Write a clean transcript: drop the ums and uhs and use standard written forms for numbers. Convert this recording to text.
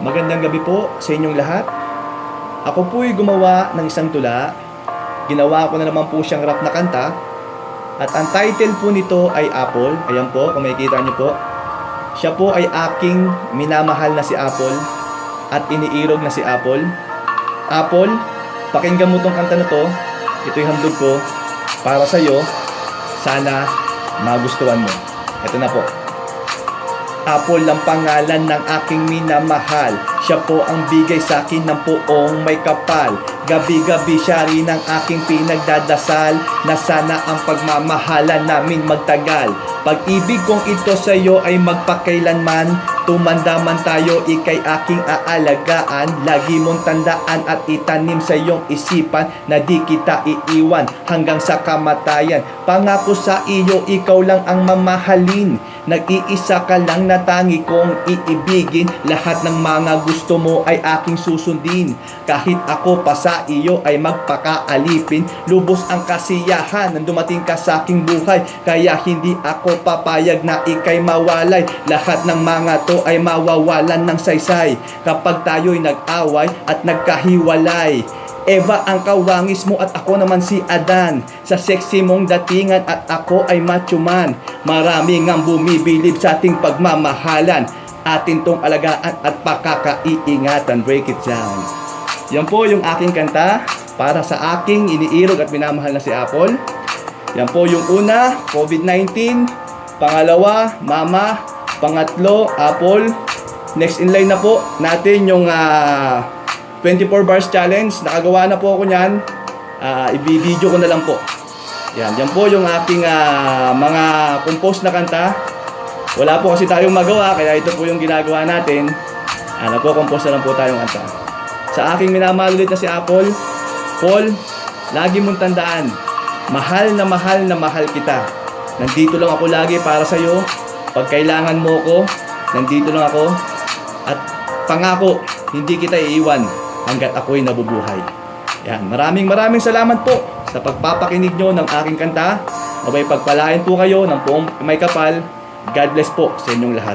Magandang gabi po sa inyong lahat. Ako po'y gumawa ng isang tula. Ginawa ko na naman po siyang rap na kanta. At ang title po nito ay Apple. Ayan po, kung makikita niyo po. Siya po ay aking minamahal na si Apple at iniirog na si Apple. Apple, pakinggan mo tong kanta na to. Ito'y handog ko para sa'yo. Sana magustuhan mo. Ito na po. Apple ang pangalan ng aking minamahal. Siya po ang bigay sa akin ng poong may kapal. Gabi-gabi siya rin ang aking pinagdadasal na sana ang pagmamahalan namin magtagal. Pag-ibig kong ito sa iyo ay magpakailanman. Tumanda man tayo, ika'y aking aalagaan. Lagi mong tandaan at itanim sa iyong isipan na di kita iiwan hanggang sa kamatayan. Pangako sa iyo, ikaw lang ang mamahalin. Nag-iisa ka lang na tangi kong iibigin. Lahat ng mga gusto mo ay aking susundin. Kahit ako pa sa iyo ay magpakaalipin. Lubos ang kasiyahan nang dumating ka sa aking buhay. Kaya hindi ako papayag na ika'y mawalay. Lahat ng mga to ay mawawalan ng saysay kapag tayo'y nag-away at nagkahiwalay. Eva ang kawangis mo at ako naman si Adan. Sa sexy mong datingan at ako ay macho man. Maraming ang bumibilib sa ating pagmamahalan. Atin tong alagaan at pakakaiingatan. Break it down. Yan po yung aking kanta para sa aking iniirog at minamahal na si Apple. Yan po yung una, COVID-19. Pangalawa, Mama. Pangatlo, Apple. Next in line na po natin yung 24 bars challenge. Nakagawa na po ako niyan. I-video ko na lang po. Yan po yung aking mga compose na kanta. Wala po kasi tayong magawa, kaya ito po yung ginagawa natin. Nagko-compose na lang po tayong kanta. Sa aking minamahal ulit na si Apple, Paul, lagi mong tandaan, mahal na mahal kita. Nandito lang ako lagi para sa'yo. Pag kailangan mo ko, nandito lang ako. At pangako, hindi kita iiwan hanggat ako'y nabubuhay. Yan, maraming salamat po sa pagpapakinig nyo ng aking kanta. Abay pagpalain po kayo ng buong may kapal. God bless po sa inyong lahat.